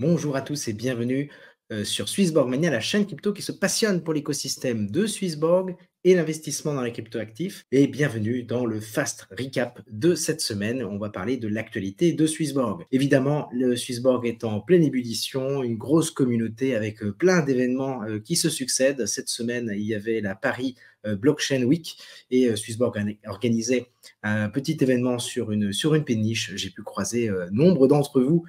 Bonjour à tous et bienvenue sur Swissborg Mania, la chaîne crypto qui se passionne pour l'écosystème de Swissborg et l'investissement dans les cryptoactifs. Et bienvenue dans le fast recap de cette semaine. On va parler de l'actualité de Swissborg. Évidemment, le Swissborg est en pleine ébullition, une grosse communauté avec plein d'événements qui se succèdent. Cette semaine, il y avait la Paris Blockchain Week et Swissborg a organisé un petit événement sur une péniche. J'ai pu croiser nombre d'entre vous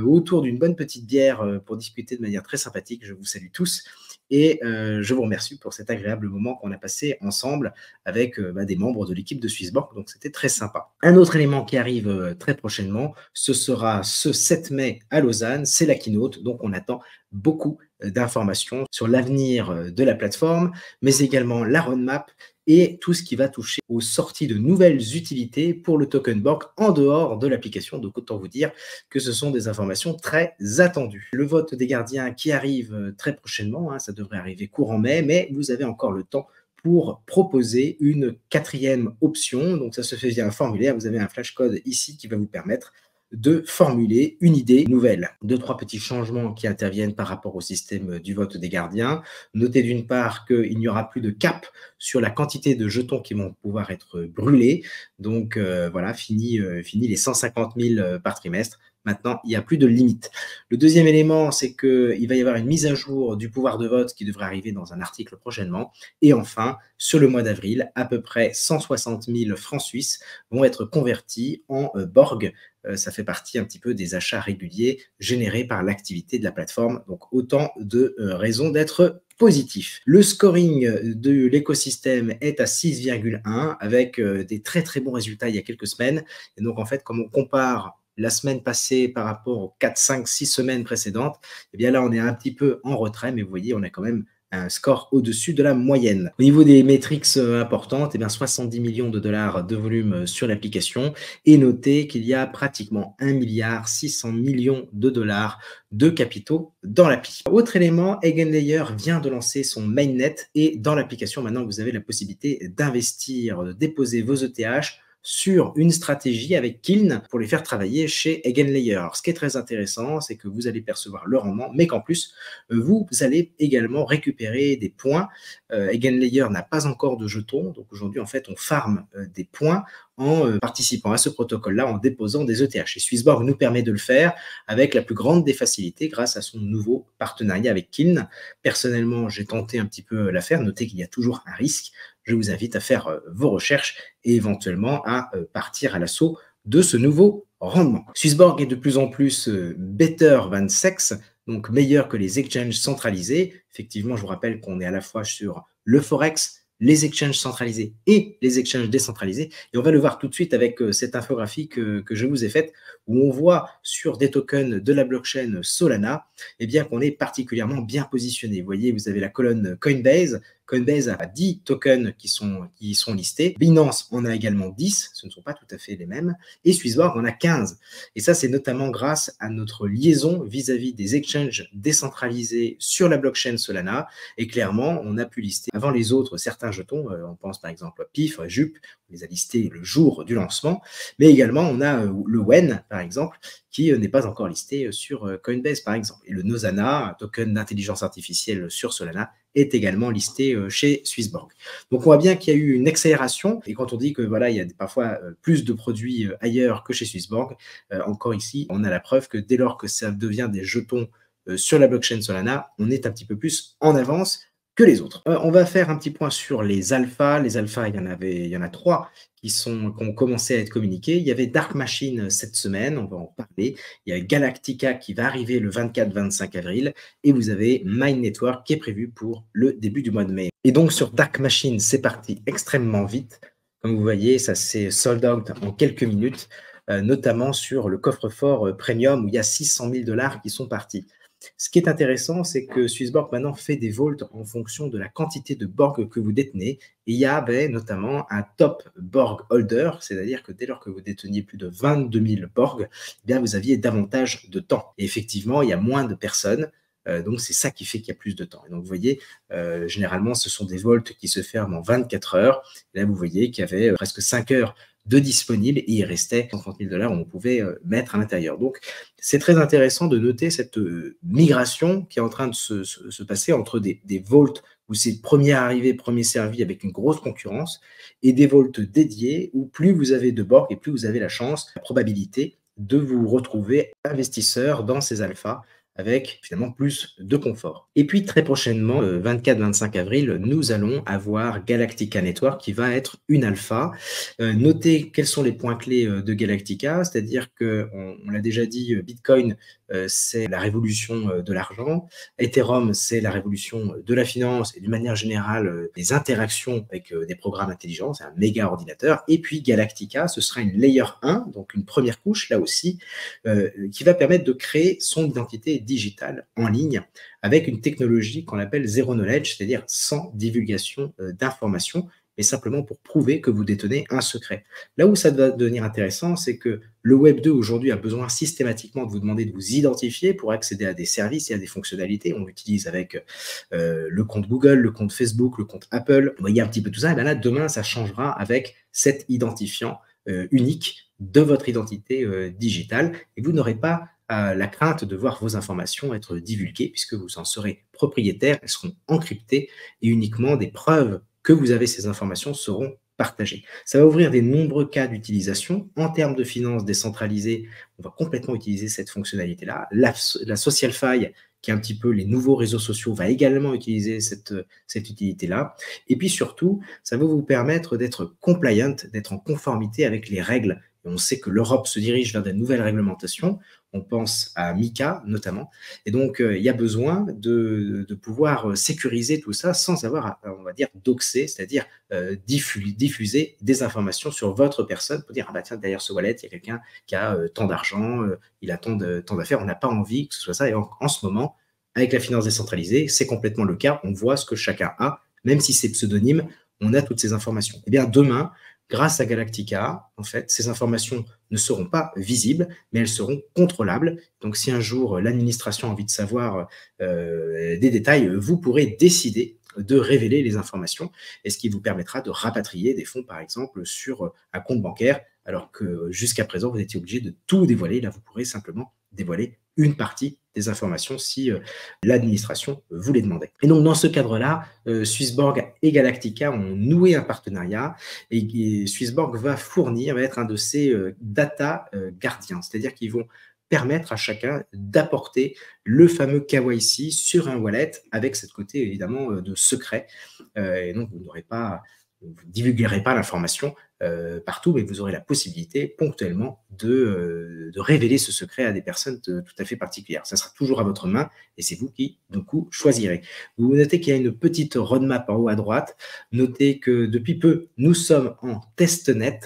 autour d'une bonne petite bière pour discuter de manière très sympathique. Je vous salue tous et je vous remercie pour cet agréable moment qu'on a passé ensemble avec des membres de l'équipe de Swissborg. Donc, c'était très sympa. Un autre élément qui arrive très prochainement, ce sera ce 7 mai à Lausanne, c'est la keynote. Donc, on attend beaucoup d'informations sur l'avenir de la plateforme, mais également la roadmap et tout ce qui va toucher aux sorties de nouvelles utilités pour le token Borg en dehors de l'application. Donc, autant vous dire que ce sont des informations très attendues. Le vote des gardiens qui arrive très prochainement, ça devrait arriver courant mai, mais vous avez encore le temps pour proposer une quatrième option. Donc, ça se fait via un formulaire. Vous avez un flashcode ici qui va vous permettre de formuler une idée nouvelle. 2-3 petits changements qui interviennent par rapport au système du vote des gardiens. Notez d'une part qu'il n'y aura plus de cap sur la quantité de jetons qui vont pouvoir être brûlés. Donc voilà, fini les 150 000 par trimestre. Maintenant, il n'y a plus de limite. Le deuxième élément, c'est qu'il va y avoir une mise à jour du pouvoir de vote qui devrait arriver dans un article prochainement. Et enfin, sur le mois d'avril, à peu près 160 000 francs suisses vont être convertis en Borg. Ça fait partie un petit peu des achats réguliers générés par l'activité de la plateforme. Donc, autant de raisons d'être positif. Le scoring de l'écosystème est à 6,1 avec des très très bons résultats il y a quelques semaines. Et donc, en fait, comme on compare la semaine passée par rapport aux 4, 5, 6 semaines précédentes, eh bien là, on est un petit peu en retrait, mais vous voyez, on a quand même un score au-dessus de la moyenne. Au niveau des métriques importantes, eh bien 70 millions de dollars de volume sur l'application et notez qu'il y a pratiquement 1 milliard 600 millions de dollars de capitaux dans l'appli. Autre élément, Eigenlayer vient de lancer son mainnet et dans l'application, maintenant, vous avez la possibilité d'investir, de déposer vos ETH sur une stratégie avec Kiln pour les faire travailler chez Eigenlayer. Alors, ce qui est très intéressant, c'est que vous allez percevoir le rendement, mais qu'en plus, vous allez également récupérer des points. Eigenlayer n'a pas encore de jetons, donc aujourd'hui, en fait, on farme des points en participant à ce protocole-là, en déposant des ETH. Et Swissborg nous permet de le faire avec la plus grande des facilités grâce à son nouveau partenariat avec Kiln. Personnellement, j'ai tenté un petit peu l'affaire. Notez qu'il y a toujours un risque. Je vous invite à faire vos recherches et éventuellement à partir à l'assaut de ce nouveau rendement. Swissborg est de plus en plus better than sex, donc meilleur que les exchanges centralisés. Effectivement, je vous rappelle qu'on est à la fois sur le Forex, les exchanges centralisés et les exchanges décentralisés. Et on va le voir tout de suite avec cette infographie que je vous ai faite, où on voit sur des tokens de la blockchain Solana, eh bien qu'on est particulièrement bien positionné. Vous voyez, vous avez la colonne Coinbase. Coinbase a 10 tokens qui sont listés. Binance en a également 10, ce ne sont pas tout à fait les mêmes. Et Swissborg en a 15. Et ça, c'est notamment grâce à notre liaison vis-à-vis des exchanges décentralisés sur la blockchain Solana. Et clairement, on a pu lister avant les autres certains jetons. On pense par exemple à PIF, à Jup, on les a listés le jour du lancement. Mais également, on a le WEN, par exemple, qui n'est pas encore listé sur Coinbase, par exemple. Et le Nosana, un token d'intelligence artificielle sur Solana, est également listé chez Swissborg. Donc, on voit bien qu'il y a eu une accélération. Et quand on dit que voilà, il y a parfois plus de produits ailleurs que chez Swissborg, encore ici, on a la preuve que dès lors que ça devient des jetons sur la blockchain Solana, on est un petit peu plus en avance que les autres. On va faire un petit point sur les alphas. Les alphas, il y en a 3 qui ont commencé à être communiqués. Il y avait Dark Machine cette semaine, on va en parler. Il y a Galactica qui va arriver le 24-25 avril. Et vous avez Mind Network qui est prévu pour le début du mois de mai. Et donc sur Dark Machine, c'est parti extrêmement vite. Comme vous voyez, ça s'est sold out en quelques minutes, notamment sur le coffre-fort premium où il y a 600 000 $ qui sont partis. Ce qui est intéressant, c'est que Swissborg maintenant fait des vaults en fonction de la quantité de Borg que vous détenez. Et il y avait notamment un top Borg holder, c'est-à-dire que dès lors que vous déteniez plus de 22 000 Borg, eh bien vous aviez davantage de temps. Et effectivement, il y a moins de personnes. Donc, c'est ça qui fait qu'il y a plus de temps. Et donc, vous voyez, généralement, ce sont des vaults qui se ferment en 24 heures. Et là, vous voyez qu'il y avait presque 5 heures de disponible et il restait 130 000 $ où on pouvait mettre à l'intérieur. Donc, c'est très intéressant de noter cette migration qui est en train de se passer entre des vaults où c'est premier arrivé, premier servi avec une grosse concurrence, et des vaults dédiés où plus vous avez de borg et plus vous avez la chance, la probabilité de vous retrouver investisseur dans ces alphas avec finalement plus de confort. Et puis très prochainement, 24-25 avril, nous allons avoir Galactica Network qui va être une alpha. Notez quels sont les points clés de Galactica, c'est-à-dire qu'on l'a déjà dit, Bitcoin, c'est la révolution de l'argent, Ethereum, c'est la révolution de la finance et d'une manière générale des interactions avec des programmes intelligents, c'est un méga ordinateur. Et puis Galactica, ce sera une layer 1, donc une première couche là aussi, qui va permettre de créer son identité digitale en ligne avec une technologie qu'on appelle zero knowledge, c'est-à-dire sans divulgation d'informations, mais simplement pour prouver que vous détenez un secret. Là où ça va devenir intéressant, c'est que le Web 2 aujourd'hui a besoin systématiquement de vous demander de vous identifier pour accéder à des services et à des fonctionnalités. On l'utilise avec le compte Google, le compte Facebook, le compte Apple. Vous voyez un petit peu tout ça. Et bien là, demain, ça changera avec cet identifiant unique de votre identité digitale. Et vous n'aurez pas la crainte de voir vos informations être divulguées puisque vous en serez propriétaire. Elles seront encryptées et uniquement des preuves que vous avez ces informations seront partagées. Ça va ouvrir des nombreux cas d'utilisation. En termes de finances décentralisées, on va complètement utiliser cette fonctionnalité-là. La SocialFi, qui est un petit peu les nouveaux réseaux sociaux, va également utiliser cette utilité-là. Et puis surtout, ça va vous permettre d'être compliant, d'être en conformité avec les règles. Et on sait que l'Europe se dirige vers de nouvelles réglementations. On pense à MiCA notamment. Et donc, il y a besoin de pouvoir sécuriser tout ça sans avoir, on va dire, doxer, c'est-à-dire diffuser des informations sur votre personne pour dire, ah bah tiens, derrière ce wallet, il y a quelqu'un qui a tant d'argent, il a tant d'affaires. On n'a pas envie que ce soit ça. Et en ce moment, avec la finance décentralisée, c'est complètement le cas. On voit ce que chacun a, même si c'est pseudonyme, on a toutes ces informations. Eh bien, demain, grâce à Galactica, en fait, ces informations ne seront pas visibles, mais elles seront contrôlables. Donc, si un jour l'administration a envie de savoir des détails, vous pourrez décider de révéler les informations, et ce qui vous permettra de rapatrier des fonds, par exemple, sur un compte bancaire, alors que jusqu'à présent, vous étiez obligé de tout dévoiler. Là, vous pourrez simplement dévoiler une partie des informations si l'administration vous les demandait. Et donc, dans ce cadre-là, Swissborg et Galactica ont noué un partenariat et Swissborg va être un de ces data gardiens, c'est-à-dire qu'ils vont permettre à chacun d'apporter le fameux KYC sur un wallet avec cette côté évidemment de secret. Et donc, vous ne divulguerez pas l'information partout, mais vous aurez la possibilité ponctuellement de révéler ce secret à des personnes tout à fait particulières. Ça sera toujours à votre main et c'est vous qui, du coup, choisirez. Vous notez qu'il y a une petite roadmap en haut à droite. Notez que depuis peu, nous sommes en testnet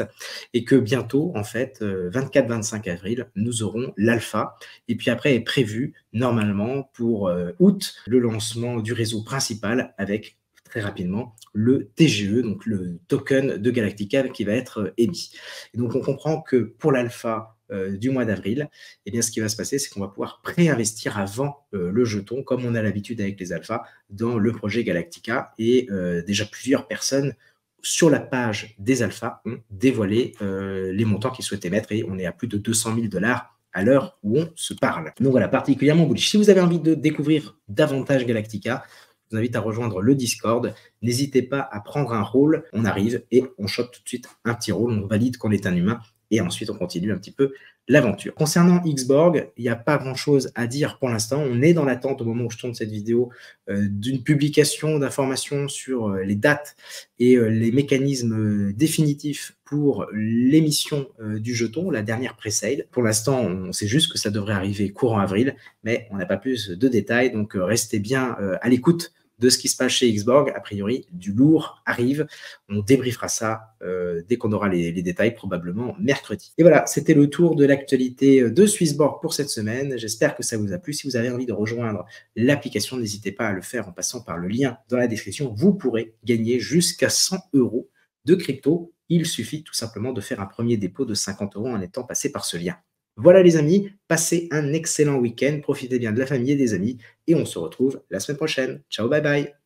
et que bientôt, en fait, 24-25 avril, nous aurons l'alpha. Et puis après est prévu, normalement, pour août, le lancement du réseau principal avec très rapidement le TGE, donc le token de Galactica qui va être émis. Et donc, on comprend que pour l'alpha du mois d'avril, eh bien, ce qui va se passer, c'est qu'on va pouvoir préinvestir avant le jeton, comme on a l'habitude avec les alphas, dans le projet Galactica. Et déjà, plusieurs personnes sur la page des alphas ont dévoilé les montants qu'ils souhaitaient mettre et on est à plus de 200 000 $ à l'heure où on se parle. Donc voilà, particulièrement bullish. Si vous avez envie de découvrir davantage Galactica, je vous invite à rejoindre le Discord. N'hésitez pas à prendre un rôle. On arrive et on chope tout de suite un petit rôle. On valide qu'on est un humain et ensuite on continue un petit peu l'aventure. Concernant Xborg, il n'y a pas grand-chose à dire pour l'instant. On est dans l'attente au moment où je tourne cette vidéo d'une publication d'informations sur les dates et les mécanismes définitifs pour l'émission du jeton, la dernière pré-sale. Pour l'instant, on sait juste que ça devrait arriver courant avril, mais on n'a pas plus de détails, donc restez bien à l'écoute de ce qui se passe chez Xborg. A priori, du lourd arrive. On débriefera ça dès qu'on aura les détails, probablement mercredi. Et voilà, c'était le tour de l'actualité de Swissborg pour cette semaine. J'espère que ça vous a plu. Si vous avez envie de rejoindre l'application, n'hésitez pas à le faire en passant par le lien dans la description. Vous pourrez gagner jusqu'à 100 € de crypto. Il suffit tout simplement de faire un premier dépôt de 50 € en étant passé par ce lien. Voilà les amis, passez un excellent week-end, profitez bien de la famille et des amis et on se retrouve la semaine prochaine. Ciao, bye bye.